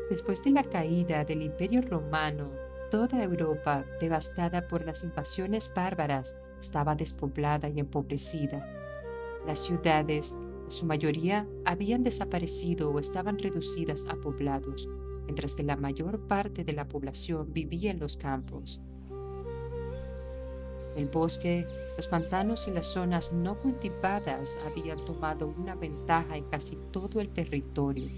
Después de la caída del Imperio Romano, toda Europa, devastada por las invasiones bárbaras, estaba despoblada y empobrecida. Las ciudades, en su mayoría, habían desaparecido o estaban reducidas a poblados, mientras que la mayor parte de la población vivía en los campos. El bosque, los pantanos y las zonas no cultivadas habían tomado una ventaja en casi todo el territorio.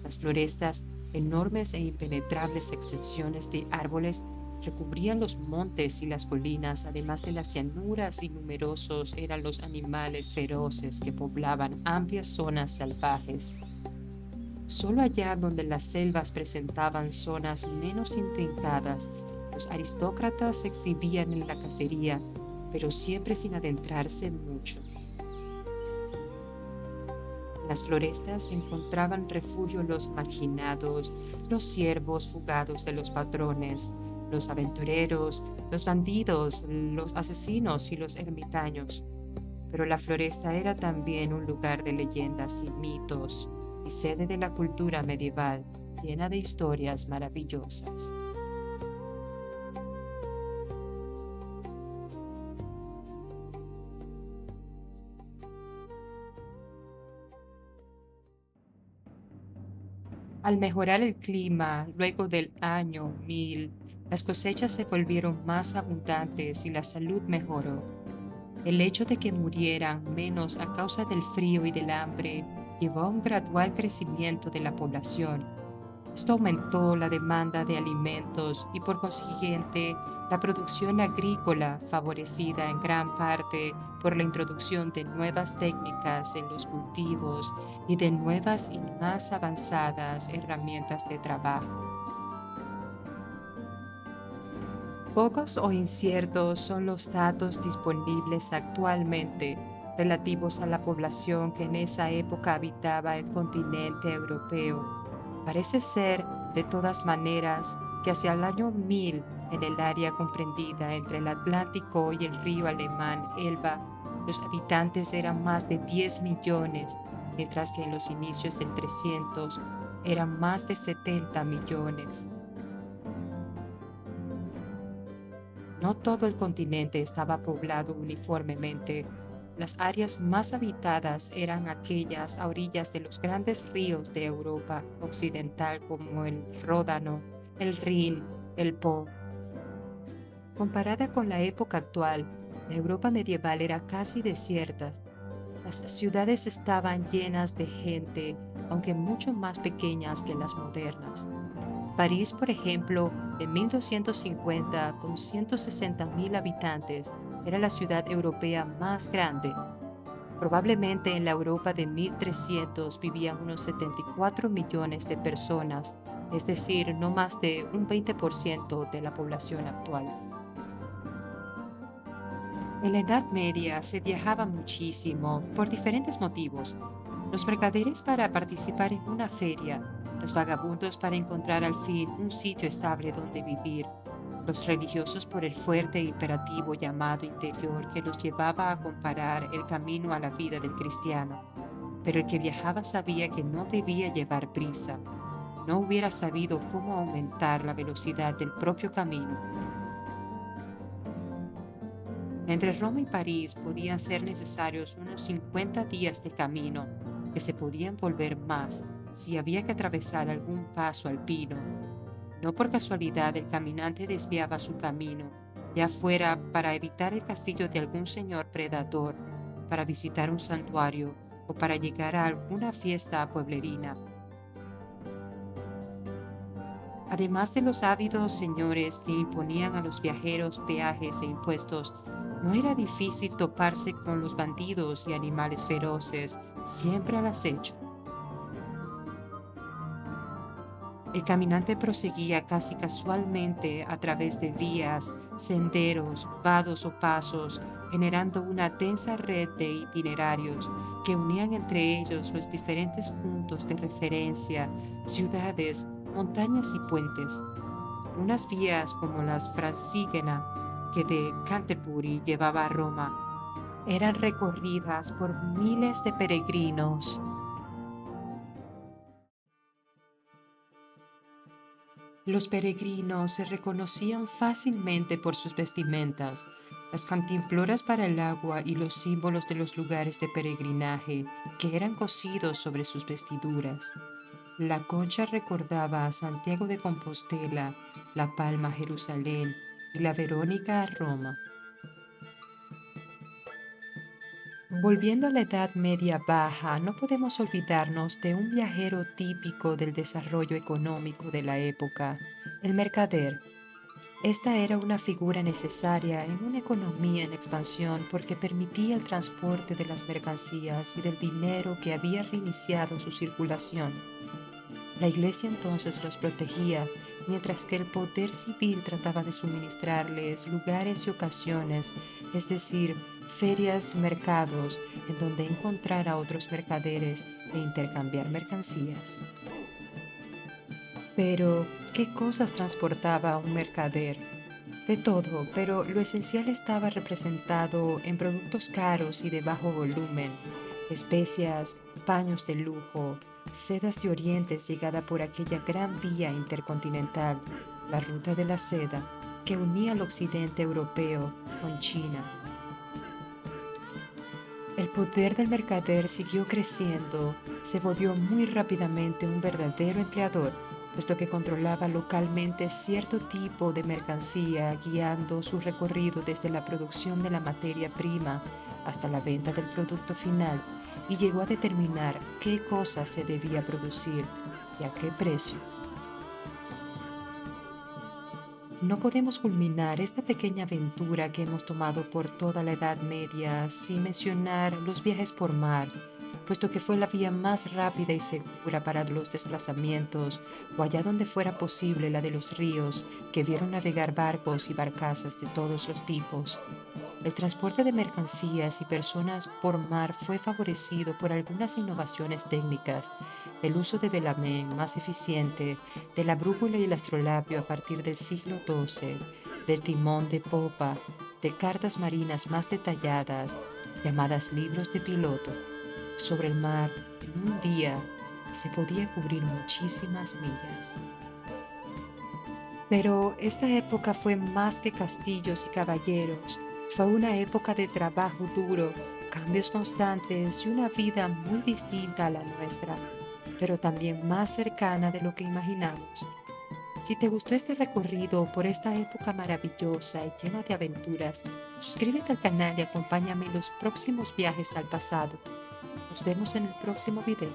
Las florestas, enormes e impenetrables extensiones de árboles, recubrían los montes y las colinas, además de las llanuras, y numerosos eran los animales feroces que poblaban amplias zonas salvajes. Solo allá donde las selvas presentaban zonas menos intrincadas, los aristócratas se exhibían en la cacería, pero siempre sin adentrarse mucho. En las florestas se encontraban refugio los marginados, los siervos fugados de los patrones, los aventureros, los bandidos, los asesinos y los ermitaños. Pero la floresta era también un lugar de leyendas y mitos, y sede de la cultura medieval, llena de historias maravillosas. Al mejorar el clima luego del año 1000, las cosechas se volvieron más abundantes y la salud mejoró. El hecho de que murieran menos a causa del frío y del hambre llevó a un gradual crecimiento de la población. Esto aumentó la demanda de alimentos y por consiguiente la producción agrícola, favorecida en gran parte por la introducción de nuevas técnicas en los cultivos y de nuevas y más avanzadas herramientas de trabajo. Pocos o inciertos son los datos disponibles actualmente relativos a la población que en esa época habitaba el continente europeo. Parece ser, de todas maneras, que hacia el año 1000, en el área comprendida entre el Atlántico y el río alemán Elba, los habitantes eran más de 10 millones, mientras que en los inicios del 300 eran más de 70 millones. No todo el continente estaba poblado uniformemente. Las áreas más habitadas eran aquellas a orillas de los grandes ríos de Europa occidental como el Ródano, el Rin, el Po. Comparada con la época actual, la Europa medieval era casi desierta. Las ciudades estaban llenas de gente, aunque mucho más pequeñas que las modernas. París, por ejemplo, en 1250, con 160.000 habitantes, era la ciudad europea más grande. Probablemente en la Europa de 1300 vivían unos 74 millones de personas, es decir, no más de un 20% de la población actual. En la Edad Media se viajaba muchísimo por diferentes motivos. Los mercaderes para participar en una feria, los vagabundos para encontrar al fin un sitio estable donde vivir, los religiosos por el fuerte e imperativo llamado interior que los llevaba a comparar el camino a la vida del cristiano. Pero el que viajaba sabía que no debía llevar prisa, no hubiera sabido cómo aumentar la velocidad del propio camino. Entre Roma y París podían ser necesarios unos 50 días de camino, que se podían volver más si había que atravesar algún paso alpino. No por casualidad el caminante desviaba su camino, ya fuera para evitar el castillo de algún señor predador, para visitar un santuario o para llegar a alguna fiesta pueblerina. Además de los ávidos señores que imponían a los viajeros peajes e impuestos, no era difícil toparse con los bandidos y animales feroces, siempre al acecho. El caminante proseguía casi casualmente a través de vías, senderos, vados o pasos, generando una densa red de itinerarios que unían entre ellos los diferentes puntos de referencia, ciudades, montañas y puentes. Unas vías como las Francígena, que de Canterbury llevaba a Roma, eran recorridas por miles de peregrinos. Los peregrinos se reconocían fácilmente por sus vestimentas, las cantimploras para el agua y los símbolos de los lugares de peregrinaje que eran cosidos sobre sus vestiduras. La concha recordaba a Santiago de Compostela, la palma a Jerusalén y la Verónica a Roma. Volviendo a la Edad Media Baja, no podemos olvidarnos de un viajero típico del desarrollo económico de la época, el mercader. Esta era una figura necesaria en una economía en expansión porque permitía el transporte de las mercancías y del dinero que había reiniciado su circulación. La iglesia entonces los protegía, mientras que el poder civil trataba de suministrarles lugares y ocasiones, es decir, ferias, mercados, en donde encontrar a otros mercaderes e intercambiar mercancías. Pero, ¿qué cosas transportaba un mercader? De todo, pero lo esencial estaba representado en productos caros y de bajo volumen, especias, paños de lujo, sedas de Oriente llegada por aquella gran vía intercontinental, la ruta de la seda, que unía el occidente europeo con China. El poder del mercader siguió creciendo, se volvió muy rápidamente un verdadero empleador, puesto que controlaba localmente cierto tipo de mercancía, guiando su recorrido desde la producción de la materia prima hasta la venta del producto final, y llegó a determinar qué cosa se debía producir y a qué precio. No podemos culminar esta pequeña aventura que hemos tomado por toda la Edad Media sin mencionar los viajes por mar, puesto que fue la vía más rápida y segura para los desplazamientos, o allá donde fuera posible la de los ríos, que vieron navegar barcos y barcazas de todos los tipos. El transporte de mercancías y personas por mar fue favorecido por algunas innovaciones técnicas, el uso de velamén más eficiente, de la brújula y el astrolabio a partir del siglo XII, del timón de popa, de cartas marinas más detalladas, llamadas libros de piloto. Sobre el mar, en un día, se podía cubrir muchísimas millas. Pero esta época fue más que castillos y caballeros. Fue una época de trabajo duro, cambios constantes y una vida muy distinta a la nuestra, pero también más cercana de lo que imaginamos. Si te gustó este recorrido por esta época maravillosa y llena de aventuras, suscríbete al canal y acompáñame en los próximos viajes al pasado. Nos vemos en el próximo video.